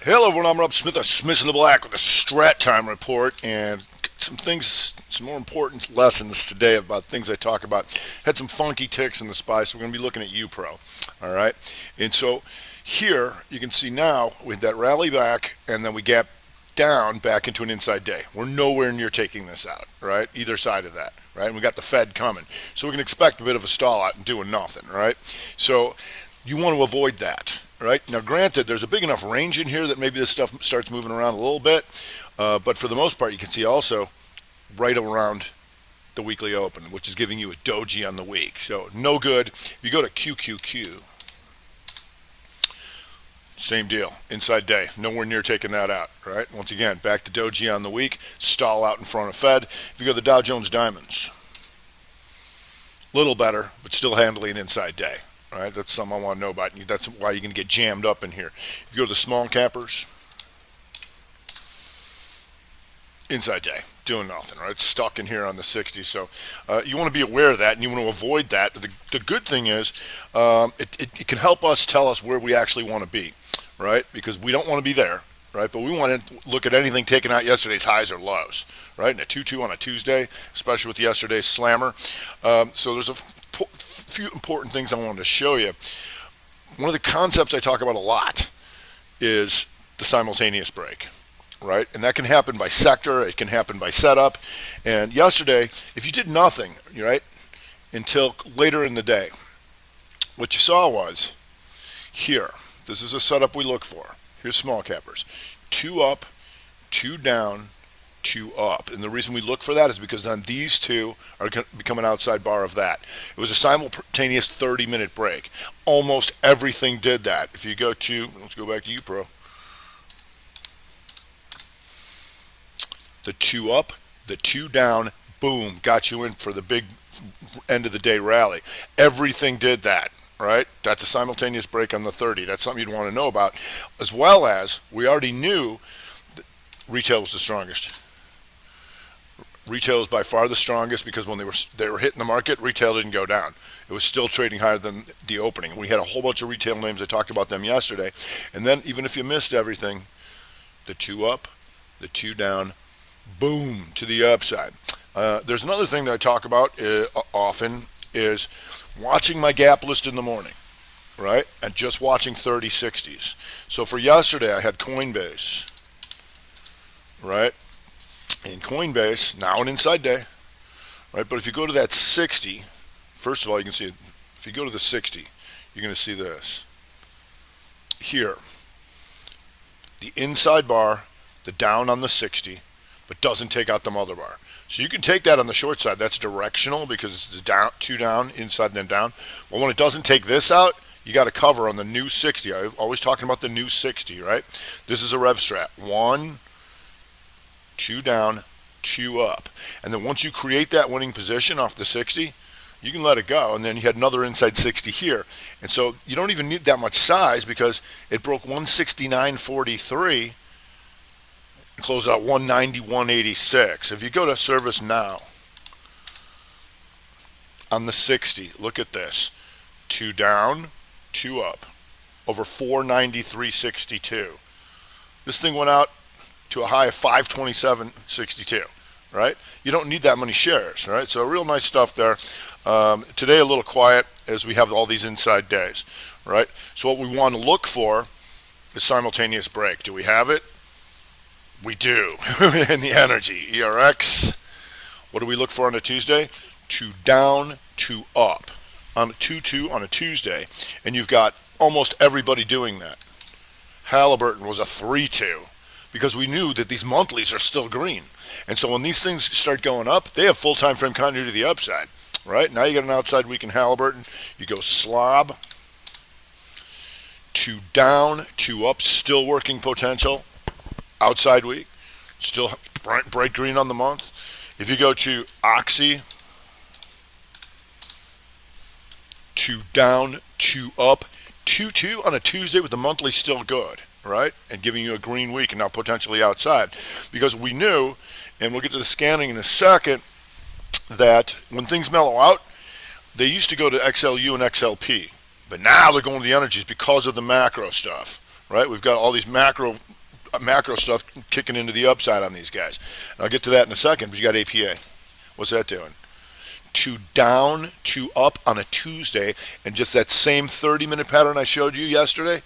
Hello everyone, I'm Rob Smith of Smith in the Black with a Strat Time report and some more important lessons today about things I talk about. Had some funky ticks in the SPY, so we're going to be looking at UPRO. All right, and so here you can see now with that rally back, and then we gap down back into an inside day. We're nowhere near taking this out, right? Either side of that, right? And we got the Fed coming, so we can expect a bit of a stall out and doing nothing, right? So you want to avoid that. Right now, granted, there's a big enough range in here that maybe this stuff starts moving around a little bit, but for the most part, you can see also right around the weekly open, which is giving you a doji on the week. So no good. If you go to QQQ, same deal. Inside day, nowhere near taking that out. Right. Once again, back to doji on the week, stall out in front of Fed. If you go to the Dow Jones Diamonds, little better, but still handling an inside day. All right, that's something I want to know about. That's why you're going to get jammed up in here. If you go to the small cappers, inside day, doing nothing, right? It's stuck in here on the 60. So you want to be aware of that, and you want to avoid that. The good thing is it can help us tell us where we actually want to be, right? Because we don't want to be there, right? But we want to look at anything taken out yesterday's highs or lows, right? And a 2-2 on a Tuesday, especially with yesterday's slammer. So there's a few important things I wanted to show you. One of the concepts I talk about a lot is the simultaneous break, right? And that can happen by sector, it can happen by setup. And yesterday, if you did nothing, right, until later in the day, what you saw was here. This is a setup we look for. Here's small cappers. Two up, two down, two up. And the reason we look for that is because then these two are going to become an outside bar of that. It was a simultaneous 30-minute break. Almost everything did that. If you go to, let's go back to UPRO. The two up, the two down, boom, got you in for the big end of the day rally. Everything did that. Right? That's a simultaneous break on the 30. That's something you'd want to know about. As well as we already knew that retail was the strongest. Retail is by far the strongest because when they were hitting the market, retail didn't go down. It was still trading higher than the opening. We had a whole bunch of retail names. I talked about them yesterday. And then even if you missed everything, the two up, the two down, boom, to the upside. There's another thing that I talk about often is watching my gap list in the morning, right? And just watching 30/60s. So for yesterday, I had Coinbase, right? And Coinbase, now an inside day, right? But if you go to that 60, first of all, you can see, if you go to the 60, you're going to see this. Here, the inside bar, the down on the 60, but doesn't take out the mother bar. So you can take that on the short side. That's directional because it's the down, two down, inside and then down. But when it doesn't take this out, you got to cover on the new 60. I'm always talking about the new 60, right? This is a rev strat. 1, 2 down, 2 up. And then once you create that winning position off the 60, you can let it go. And then you had another inside 60 here. And so you don't even need that much size because it broke 169.43 and closed out 191.86. If you go to service now on the 60, look at this. 2 down, 2 up. Over 493.62. This thing went out to a high of 527.62, right? You don't need that many shares, right? So real nice stuff there. Today a little quiet as we have all these inside days, right? So what we want to look for is simultaneous break. Do we have it? We do. In the energy, ERX. What do we look for on a Tuesday? 2 down, 2 up. On a 2-2 on a Tuesday, and you've got almost everybody doing that. Halliburton was a 3-2. Because we knew that these monthlies are still green. And so when these things start going up, they have full time frame continuity to the upside. Right? Now you get an outside week in Halliburton. You go slob. 2 down, 2 up, still working potential. Outside week. Still bright green on the month. If you go to Oxy, 2 down, 2 up, 2-2 on a Tuesday with the monthly still good. Right? And giving you a green week and now potentially outside. Because we knew, and we'll get to the scanning in a second, that when things mellow out, they used to go to XLU and XLP. But now they're going to the energies because of the macro stuff, right? We've got all these macro stuff kicking into the upside on these guys. And I'll get to that in a second, but you got APA. What's that doing? Two down, two up on a Tuesday, and just that same 30-minute pattern I showed you yesterday,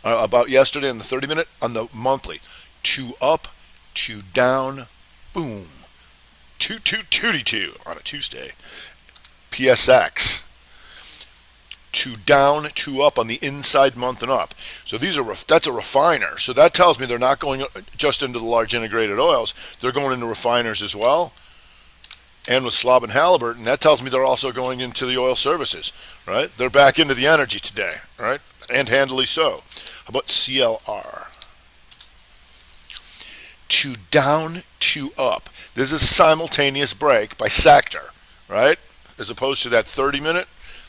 about yesterday on the 30-minute, on the monthly. Two up, two down, boom. 2 on a Tuesday. PSX. Two down, two up on the inside month and up. So that's a refiner. So that tells me they're not going just into the large integrated oils. They're going into refiners as well. And with Slob and Halliburton, that tells me they're also going into the oil services, right? They're back into the energy today, right? And handily so. How about CLR? Two down, two up. This is a simultaneous break by sector, right? As opposed to that 30-minute.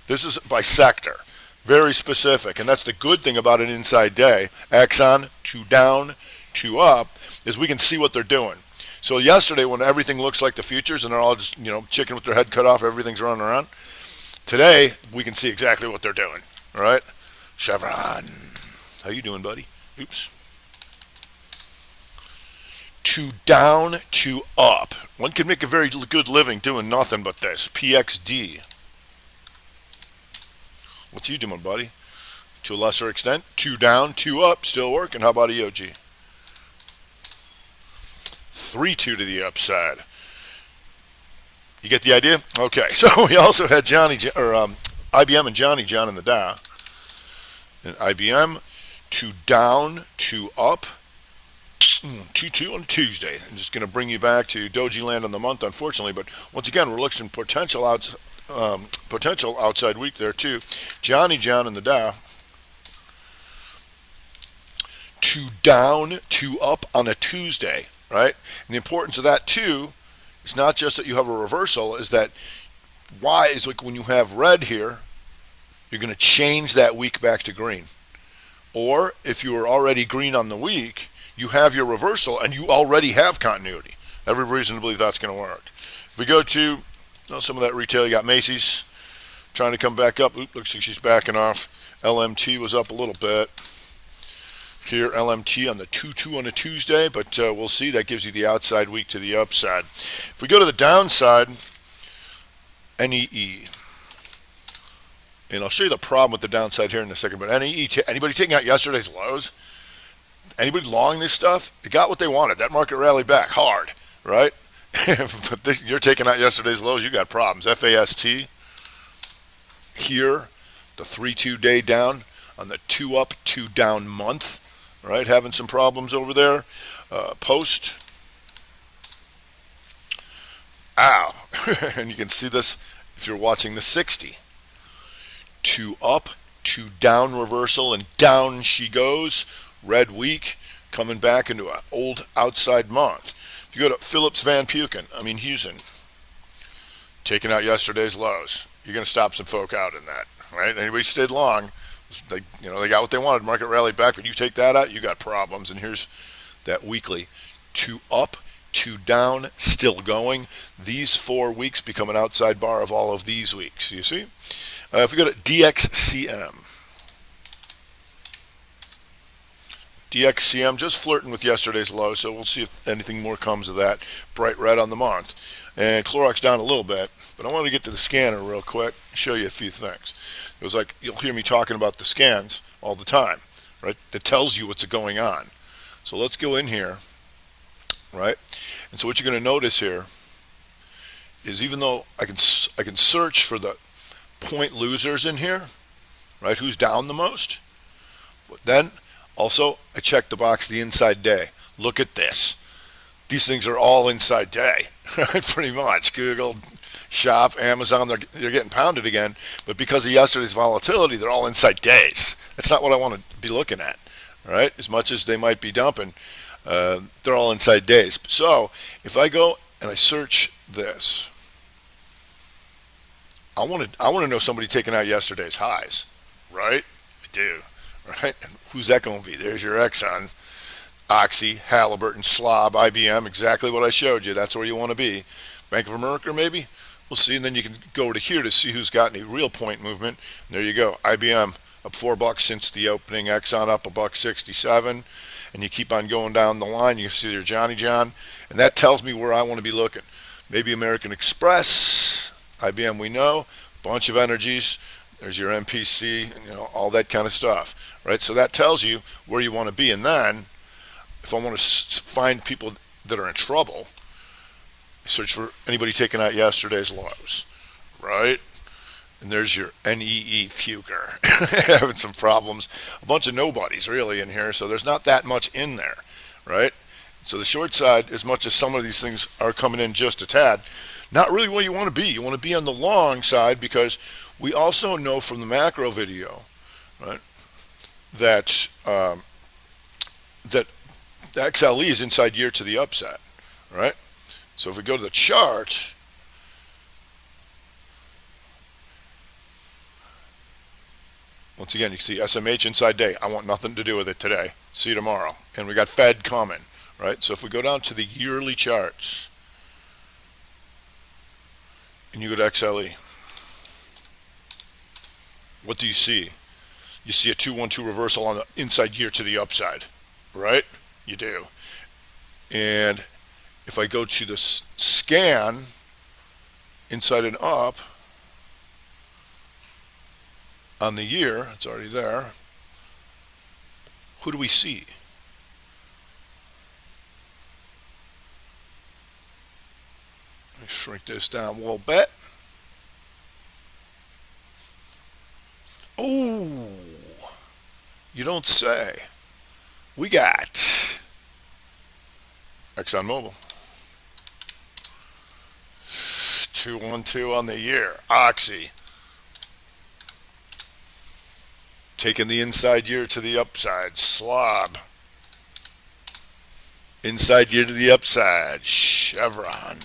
This is by sector. Very specific. And that's the good thing about an inside day. Exxon, two down, two up, is we can see what they're doing. So yesterday, when everything looks like the futures and they're all just, chicken with their head cut off, everything's running around. Today, we can see exactly what they're doing. All right? Chevron. How you doing, buddy? Oops. Two down, two up. One can make a very good living doing nothing but this. PXD. What's you doing, buddy? To a lesser extent, two down, two up, still working. How about EOG? 3-2 to the upside. You get the idea? Okay, so we also had IBM and Johnny John in the Dow. And IBM, two down, two up. 2-2 on Tuesday. I'm just going to bring you back to Doji land on the month, unfortunately. But once again, we're looking potential outside week there too. Johnny John in the Dow. Two down, two up on a Tuesday, right? And the importance of that too is not just that you have a reversal, is that why is like when you have red here, you're going to change that week back to green. Or if you were already green on the week, you have your reversal and you already have continuity. Every reason to believe that's going to work. If we go to some of that retail, you got Macy's trying to come back up. Looks like she's backing off. LMT was up a little bit. Here, LMT on the 2-2 on a Tuesday, but we'll see. That gives you the outside week to the upside. If we go to the downside, NEE. And I'll show you the problem with the downside here in a second, but NEE, anybody taking out yesterday's lows? Anybody long this stuff? They got what they wanted. That market rally back hard, right? But you're taking out yesterday's lows, you got problems. FAST here, the 3-2 day down on the 2 up, 2 down month, right? Having some problems over there. Post. Ow. And you can see this if you're watching the 60. 2 up, 2 down reversal, and down she goes. Red week, coming back into an old outside month. If you go to Phillips Van Houston, taking out yesterday's lows. You're going to stop some folk out in that, right? Anybody stayed long, they got what they wanted. Market rally back, but you take that out, you got problems. And here's that weekly: 2 up, 2 down, still going. These 4 weeks become an outside bar of all of these weeks. You see? If we go to DXCM. DXCM just flirting with yesterday's low, so we'll see if anything more comes of that. Bright red on the month. And Clorox down a little bit, but I want to get to the scanner real quick, show you a few things. It was like, you'll hear me talking about the scans all the time, right? It tells you what's going on. So let's go in here, right? And so what you're going to notice here is even though I can search for the point losers in here, right? Who's down the most? But then also, I checked the box the inside day. Look at this. These things are all inside day, right? Pretty much. Google, Shop, Amazon, they're getting pounded again. But because of yesterday's volatility, they're all inside days. That's not what I want to be looking at, right? As much as they might be dumping, they're all inside days. So if I go and I search this, I want to know somebody taking out yesterday's highs, right? I do. Right? And who's that going to be? There's your Exxon, Oxy, Halliburton, Slob, IBM, exactly what I showed you. That's where you want to be. Bank of America, maybe? We'll see, and then you can go to here to see who's got any real point movement. And there you go. IBM up $4 since the opening. Exxon up $1.67, and you keep on going down the line. You can see your Johnny John, and that tells me where I want to be looking. Maybe American Express, IBM. We know bunch of energies. There's your MPC, all that kind of stuff, right? So that tells you where you want to be, and then if I want to find people that are in trouble, search for anybody taking out yesterday's lows, right? And there's your NEE Fuger having some problems. A bunch of nobodies really in here, so there's not that much in there, right? So the short side, as much as some of these things are coming in just a tad, not really where you want to be. You want to be on the long side because we also know from the macro video, right, that that the XLE is inside year to the upside, right? So if we go to the chart, once again, you can see SMH inside day. I want nothing to do with it today. See you tomorrow. And we got Fed coming, right? So if we go down to the yearly charts, and you go to XLE, what do you see? You see a 2-1-2 reversal on the inside year to the upside, right? You do. And if I go to the scan, inside and up, on the year, it's already there, who do we see? Let me shrink this down a little bit. Oh, you don't say. We got ExxonMobil. 2-1-2 on the year. Oxy. Taking the inside year to the upside. Slob. Inside year to the upside. Chevron.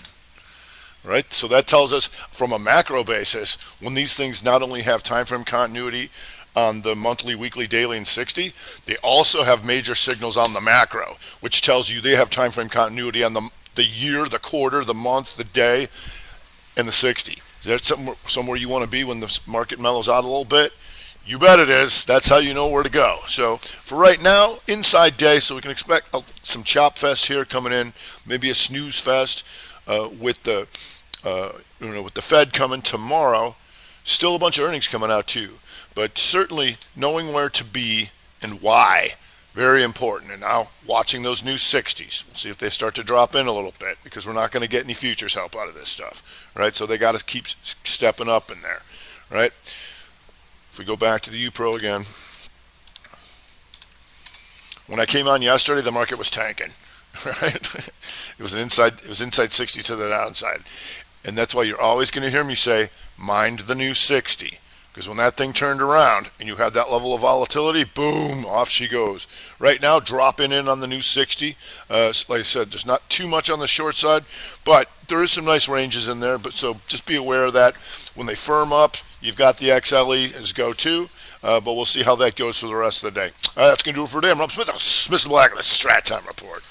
Right? So that tells us from a macro basis, when these things not only have time frame continuity on the monthly, weekly, daily, and 60, they also have major signals on the macro, which tells you they have time frame continuity on the year, the quarter, the month, the day, and the 60. Is that somewhere you want to be when the market mellows out a little bit? You bet it is. That's how you know where to go. So for right now, inside day, so we can expect some chop fest here coming in, maybe a snooze fest with the with the Fed coming tomorrow. Still a bunch of earnings coming out too, but certainly knowing where to be and why, very important. And now watching those new 60s. We'll see if they start to drop in a little bit because we're not going to get any futures help out of this stuff, right? So they got to keep stepping up in there, right? If we go back to the UPRO again, when I came on yesterday, the market was tanking, right? It was inside 60 to the downside, and that's why you're always going to hear me say, mind the new 60, because when that thing turned around and you had that level of volatility, boom, off she goes. Right now, dropping in on the new 60. Like I said, there's not too much on the short side, but there is some nice ranges in there. But so just be aware of that. When they firm up, you've got the XLE as go-to, but we'll see how that goes for the rest of the day. That's going to do it for today. I'm Rob Smith. Smith & Black on the Strat Time Report.